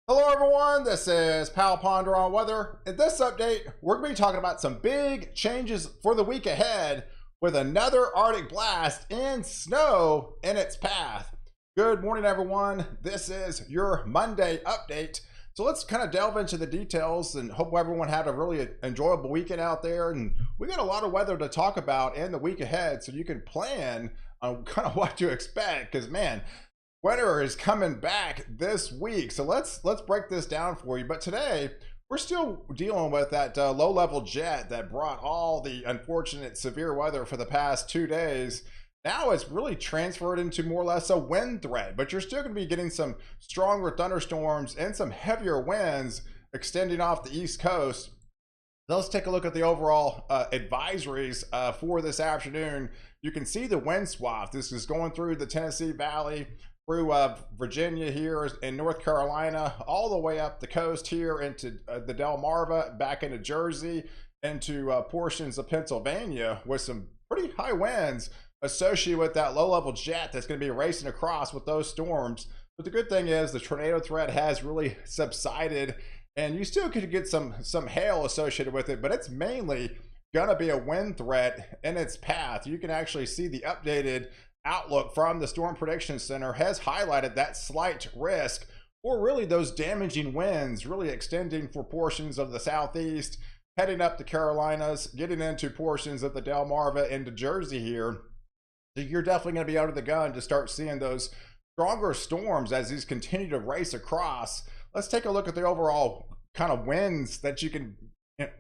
Hello everyone, this is Pal Ponder on Weather. In this update, we're going to be talking about some big changes for the week ahead with another Arctic blast and snow in its path. Good morning everyone, this is your Monday update. So let's kind of delve into the details and hope everyone had a really enjoyable weekend out there. And we got a lot of weather to talk about in the week ahead so you can plan on kind of what to expect because man, winter is coming back this week, so let's break this down for you. But today we're still dealing with that low-level jet that brought all the unfortunate severe weather for the past 2 days. Now it's really transferred into more or less a wind threat, but you're still going to be getting some stronger thunderstorms and some heavier winds extending off the East Coast. Let's take a look at the overall advisories for this afternoon. You can see the wind swath. This is going through the Tennessee Valley, through Virginia here in North Carolina, all the way up the coast here into the Delmarva, back into Jersey, into portions of Pennsylvania with some pretty high winds associated with that low-level jet that's going to be racing across with those storms. But the good thing is the tornado threat has really subsided, and you still could get some hail associated with it, but it's mainly going to be a wind threat in its path. You can actually see the updated outlook from the Storm Prediction Center has highlighted that slight risk or really those damaging winds really extending for portions of the southeast, heading up the Carolinas, getting into portions of the Delmarva into Jersey here. So you're definitely going to be out of the gun to start seeing those stronger storms as these continue to race across. Let's take a look at the overall kind of winds that you can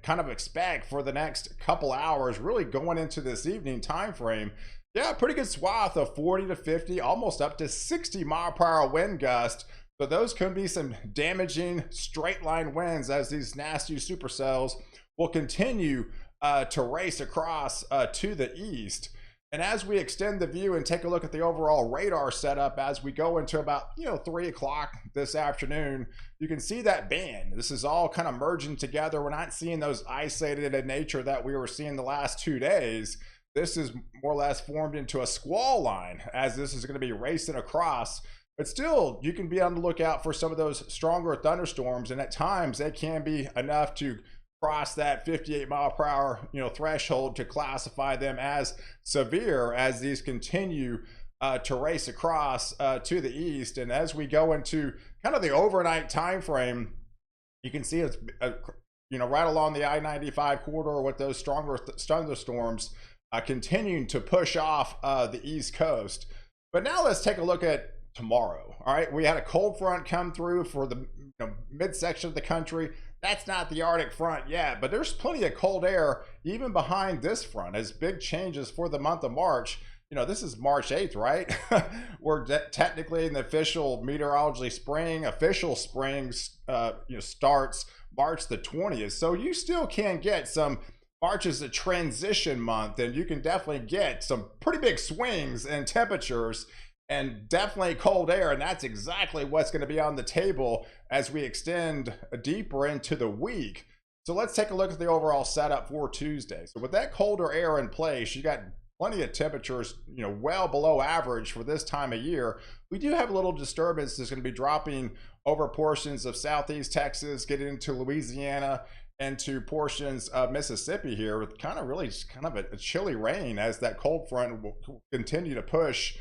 kind of expect for the next couple hours, really going into this evening time frame. Yeah, pretty good swath of 40 to 50, almost up to 60 mile per hour wind gust. So those could be some damaging straight line winds as these nasty supercells will continue to race across to the east. And as we extend the view and take a look at the overall radar setup as we go into about 3 o'clock this afternoon, you can see that band. This is all kind of merging together. We're not seeing those isolated in nature that we were seeing the last 2 days. This is more or less formed into a squall line as this is going to be racing across. But still, you can be on the lookout for some of those stronger thunderstorms, and at times they can be enough to cross that 58 mile per hour threshold to classify them as severe as these continue to race across to the east. And as we go into kind of the overnight time frame, you can see it's right along the I-95 corridor with those stronger thunderstorms continuing to push off the East Coast. But now let's take a look at tomorrow. All right, we had a cold front come through for the midsection of the country. That's not the Arctic front yet, but there's plenty of cold air even behind this front as big changes for the month of March. This is March 8th, right? We're technically in the official meteorology spring. Official spring starts March the 20th. So you still can get some. March is a transition month, and you can definitely get some pretty big swings in temperatures and definitely cold air, and that's exactly what's going to be on the table as we extend deeper into the week. So let's take a look at the overall setup for Tuesday. So with that colder air in place, you got plenty of temperatures, well below average for this time of year. We do have a little disturbance that's going to be dropping over portions of southeast Texas, getting into Louisiana, and to portions of Mississippi here with kind of a chilly rain as that cold front will continue to push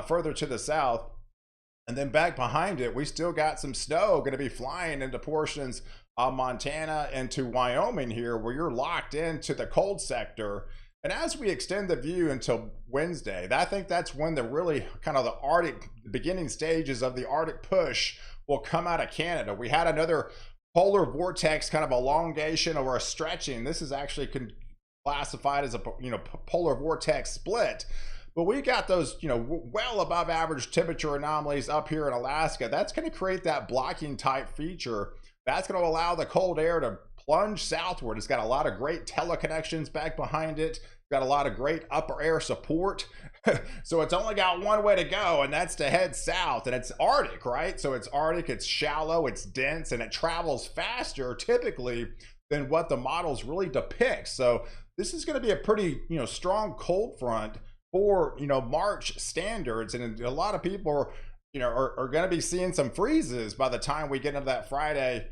further to the south. And then back behind it, we still got some snow going to be flying into portions of Montana and to Wyoming here where you're locked into the cold sector. And as we extend the view until Wednesday, I think that's when the really kind of the Arctic, beginning stages of the Arctic push will come out of Canada. We had another polar vortex kind of elongation or a stretching. This is actually classified as a polar vortex split. But we got those well above average temperature anomalies up here in Alaska. That's going to create that blocking type feature. That's going to allow the cold air to plunge southward. It's got a lot of great teleconnections back behind it. Got a lot of great upper air support. So it's only got one way to go, and that's to head south. And it's Arctic, right? So it's Arctic, it's shallow, it's dense, and it travels faster typically than what the models really depict. So this is going to be a pretty strong cold front for March standards, and a lot of people are are going to be seeing some freezes by the time we get into that Friday,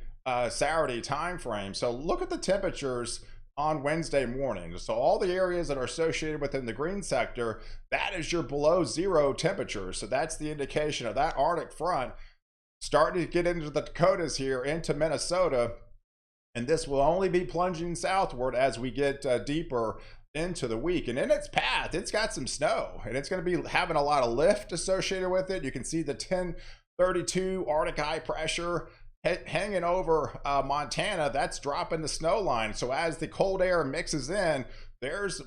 Saturday time frame. So look at the temperatures on Wednesday morning. So all the areas that are associated within the green sector, that is your below zero temperature. So that's the indication of that Arctic front starting to get into the Dakotas here, into Minnesota. And this will only be plunging southward as we get deeper into the week. And in its path, it's got some snow, and it's going to be having a lot of lift associated with it. You can see the 1032 Arctic high pressure hanging over Montana. That's dropping the snow line. So as the cold air mixes in,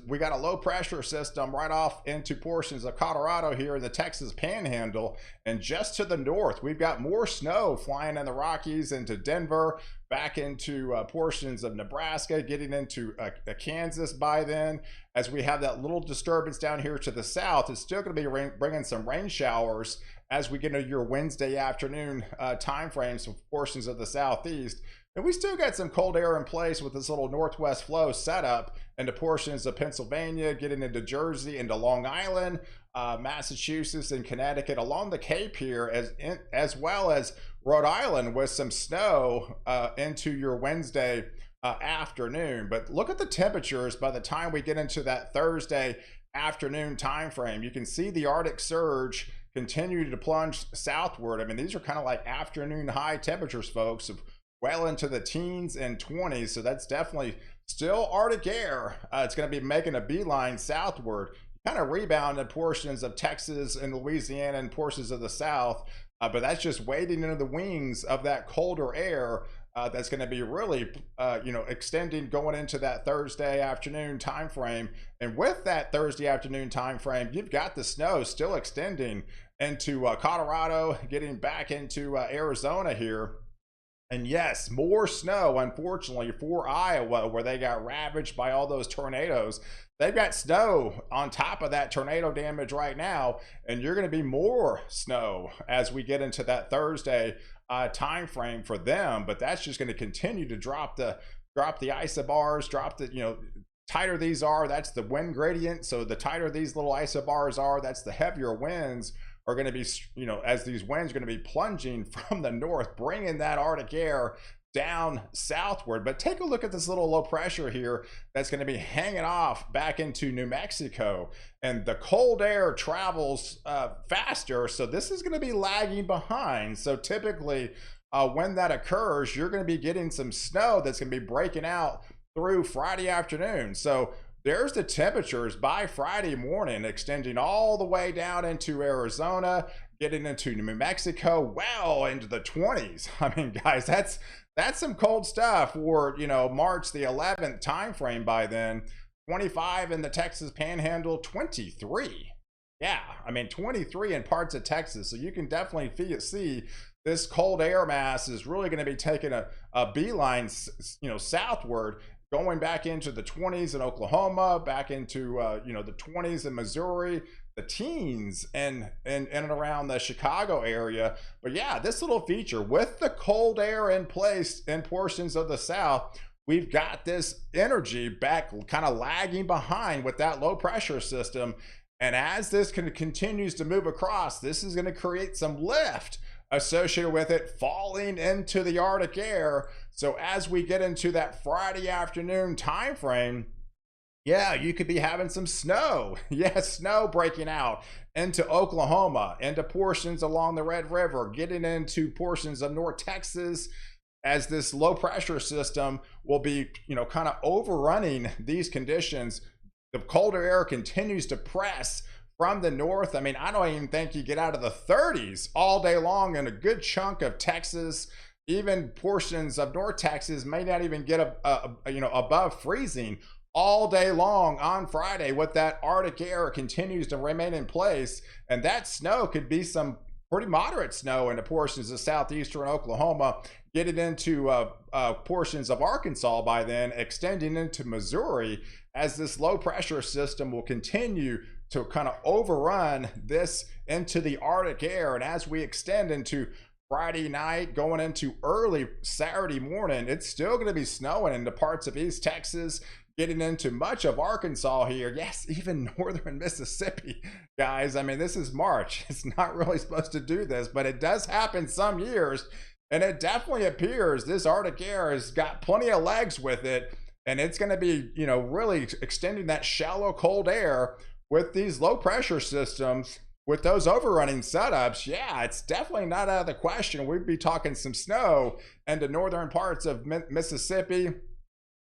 we got a low pressure system right off into portions of Colorado here in the Texas Panhandle. And just to the north, we've got more snow flying in the Rockies into Denver, back into portions of Nebraska, getting into Kansas by then. As we have that little disturbance down here to the south, it's still going to be bringing some rain showers as we get into your Wednesday afternoon time frames for portions of the southeast. And we still got some cold air in place with this little northwest flow setup into portions of Pennsylvania, getting into Jersey, into Long Island, Massachusetts, and Connecticut, along the Cape here, as well as Rhode Island, with some snow into your Wednesday afternoon. But look at the temperatures by the time we get into that Thursday afternoon time frame. You can see the Arctic surge continue to plunge southward. I mean, these are kind of like afternoon high temperatures, folks, of well into the teens and 20s. So that's definitely still Arctic air. It's going to be making a beeline southward, kind of rebound in portions of Texas and Louisiana and portions of the South. But that's just waiting into the wings of that colder air that's going to be really, extending going into that Thursday afternoon time frame. And with that Thursday afternoon time frame, you've got the snow still extending into Colorado, getting back into Arizona here. And yes, more snow, unfortunately, for Iowa, where they got ravaged by all those tornadoes. They've got snow on top of that tornado damage right now, and you're going to be more snow as we get into that Thursday time frame for them. But that's just going to continue to drop the isobars, drop the, tighter these are, that's the wind gradient. So the tighter these little isobars are, that's the heavier winds are going to be, as these winds are going to be plunging from the north, bringing that Arctic air down southward. But take a look at this little low pressure here that's going to be hanging off back into New Mexico, and the cold air travels faster, so this is going to be lagging behind. So typically when that occurs, you're going to be getting some snow that's going to be breaking out through Friday afternoon. So there's the temperatures by Friday morning, extending all the way down into Arizona, getting into New Mexico, well into the 20s. I mean, guys, that's some cold stuff for, March the 11th time frame by then. 25 in the Texas Panhandle, 23. Yeah, I mean, 23 in parts of Texas. So you can definitely see this cold air mass is really going to be taking a beeline, southward, going back into the 20s in Oklahoma, back into the 20s in Missouri, the teens and around the Chicago area. But yeah, this little feature with the cold air in place in portions of the South, we've got this energy back kind of lagging behind with that low pressure system. And as this continues to move across, this is going to create some lift associated with it falling into the Arctic air. So as we get into that Friday afternoon time frame, yeah, you could be having some snow. Yes, snow breaking out into Oklahoma, into portions along the Red River, getting into portions of North Texas, as this low pressure system will be, kind of overrunning these conditions. The colder air continues to press from the north. I mean, I don't even think you get out of the 30s all day long in a good chunk of Texas. Even portions of North Texas may not even get above freezing all day long on Friday, with that Arctic air continues to remain in place. And that snow could be some pretty moderate snow into portions of southeastern Oklahoma, getting into portions of Arkansas by then, extending into Missouri, as this low pressure system will continue to kind of overrun this into the Arctic air. And as we extend into Friday night, going into early Saturday morning, it's still going to be snowing into parts of East Texas, getting into much of Arkansas here. Yes, even northern Mississippi, guys. I mean, this is March. It's not really supposed to do this, but it does happen some years. And it definitely appears this Arctic air has got plenty of legs with it. And it's going to be, really extending that shallow cold air with these low pressure systems, with those overrunning setups. Yeah, it's definitely not out of the question. We'd be talking some snow into northern parts of Mississippi,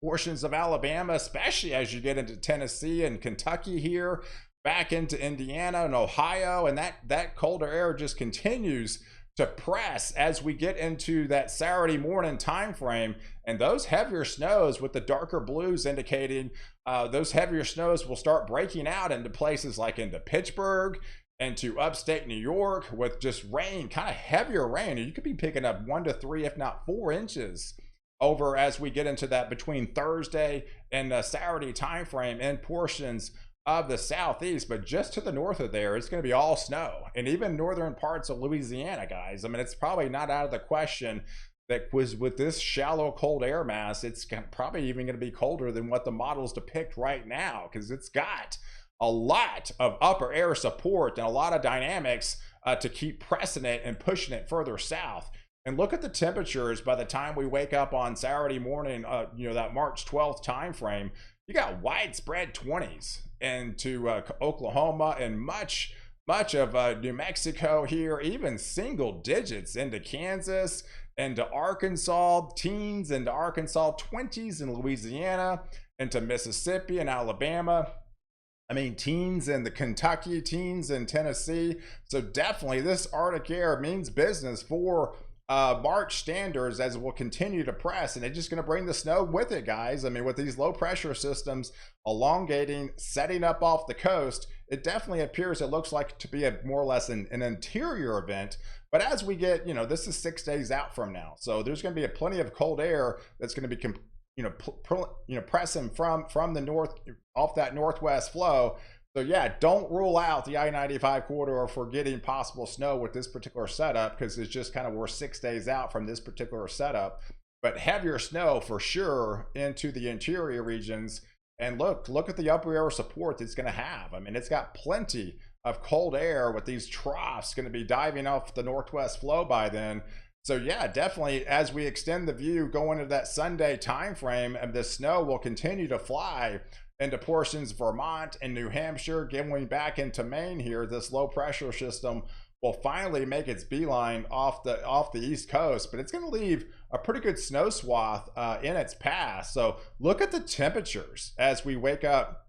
portions of Alabama, especially as you get into Tennessee and Kentucky here, back into Indiana and Ohio. And that colder air just continues to press as we get into that Saturday morning time frame. And those heavier snows with the darker blues indicating those heavier snows will start breaking out into places like into Pittsburgh and to upstate New York, with just rain, kind of heavier rain. You could be picking up 1 to 3, if not 4 inches over as we get into that between Thursday and the Saturday time frame in portions of the southeast. But just to the north of there, it's going to be all snow, and even northern parts of Louisiana, guys. I mean, it's probably not out of the question that with this shallow cold air mass, it's probably even going to be colder than what the models depict right now, because it's got a lot of upper air support and a lot of dynamics to keep pressing it and pushing it further south. And look at the temperatures by the time we wake up on Saturday morning, that March 12th time frame. You got widespread 20s into Oklahoma and much of New Mexico here, even single digits into Kansas, into Arkansas, teens into Arkansas, 20s in Louisiana, into Mississippi and Alabama. I mean, teens in the Kentucky, teens in Tennessee. So definitely this Arctic air means business for March standards, as it will continue to press, and it's just going to bring the snow with it, guys. I mean, with these low pressure systems elongating, setting up off the coast, it definitely appears, it looks like to be more or less an interior event. But as we get, this is 6 days out from now, so there's going to be plenty of cold air that's going to be pressing from the north, off that northwest flow. So yeah, don't rule out the I-95 corridor for getting possible snow with this particular setup, because it's just we're 6 days out from this particular setup. But heavier snow for sure into the interior regions. And look at the upper air support that's going to have. I mean, it's got plenty of cold air with these troughs going to be diving off the northwest flow by then. So yeah, definitely as we extend the view going into that Sunday time frame, and the snow will continue to fly into portions of Vermont and New Hampshire, going back into Maine here. This low pressure system will finally make its beeline off the East Coast, but it's going to leave a pretty good snow swath in its path. So look at the temperatures as we wake up,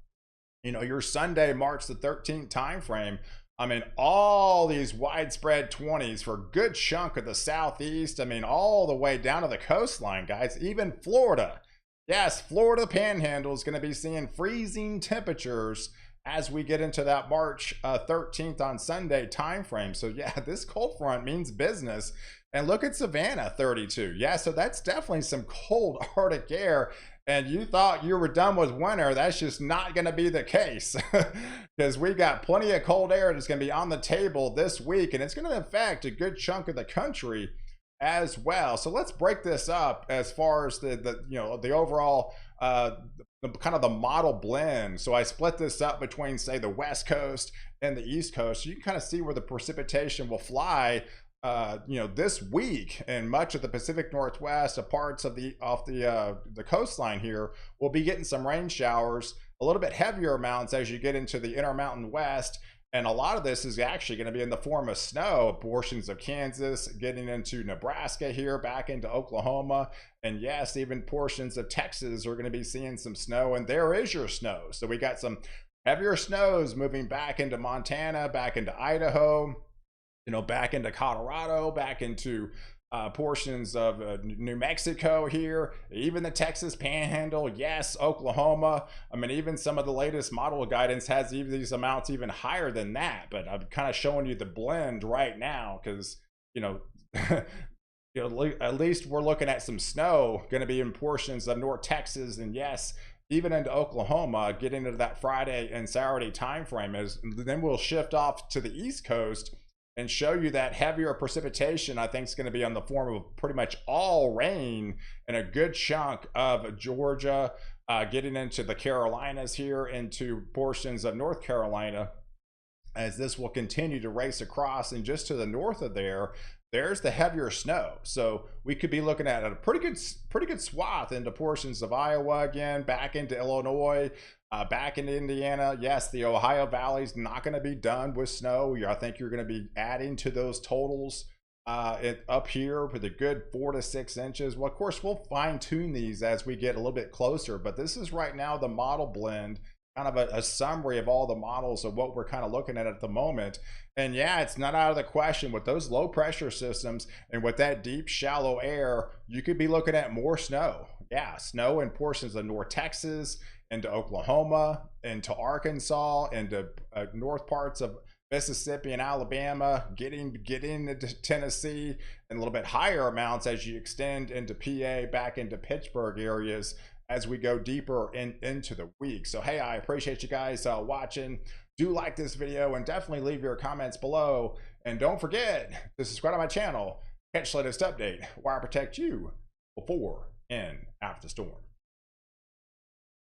your Sunday, March the 13th time frame. I mean, all these widespread 20s for a good chunk of the southeast. I mean, all the way down to the coastline, guys, even Florida. Yes, Florida Panhandle is going to be seeing freezing temperatures as we get into that March 13th on Sunday time frame. So yeah, this cold front means business. And look at Savannah, 32. Yeah, so that's definitely some cold Arctic air. And you thought you were done with winter. That's just not going to be the case, because we got plenty of cold air that's going to be on the table this week, and it's going to affect a good chunk of the country as well. So let's break this up as far as the overall kind of the model blend. So I split this up between, say, the West Coast and the East Coast. So you can kind of see where the precipitation will fly this week, and much of the Pacific Northwest, parts of the coastline here will be getting some rain showers, a little bit heavier amounts as you get into the Intermountain West. And a lot of this is actually going to be in the form of snow, portions of Kansas, getting into Nebraska here, back into Oklahoma. And yes, even portions of Texas are going to be seeing some snow, and there is your snow. So we got some heavier snows moving back into Montana, back into Idaho, back into Colorado, back into portions of New Mexico here, even the Texas Panhandle, yes, Oklahoma. I mean, even some of the latest model guidance has even these amounts even higher than that, but I'm kind of showing you the blend right now because, at least we're looking at some snow going to be in portions of North Texas, and yes, even into Oklahoma, getting into that Friday and Saturday time frame. Then we'll shift off to the East Coast and show you that heavier precipitation I think is going to be on the form of pretty much all rain and a good chunk of Georgia, getting into the Carolinas here, into portions of North Carolina, as this will continue to race across. And just to the north of there's the heavier snow. So we could be looking at a pretty good swath into portions of Iowa again, back into Illinois, back into Indiana. Yes, the Ohio Valley's not going to be done with snow. I think you're going to be adding to those totals up here with a good 4 to 6 inches. Well, of course, we'll fine tune these as we get a little bit closer, but this is right now the model blend, kind of a summary of all the models of what we're kind of looking at the moment. And yeah, it's not out of the question with those low pressure systems and with that deep shallow air, you could be looking at more snow. Yeah, snow in portions of North Texas, into Oklahoma, into Arkansas, into north parts of Mississippi and Alabama, getting into Tennessee, and a little bit higher amounts as you extend into PA, back into Pittsburgh areas as we go deeper into the week. So hey, I appreciate you guys watching. Do like this video and definitely leave your comments below. And don't forget to subscribe to my channel. Catch the latest update where I protect you before and after the storm.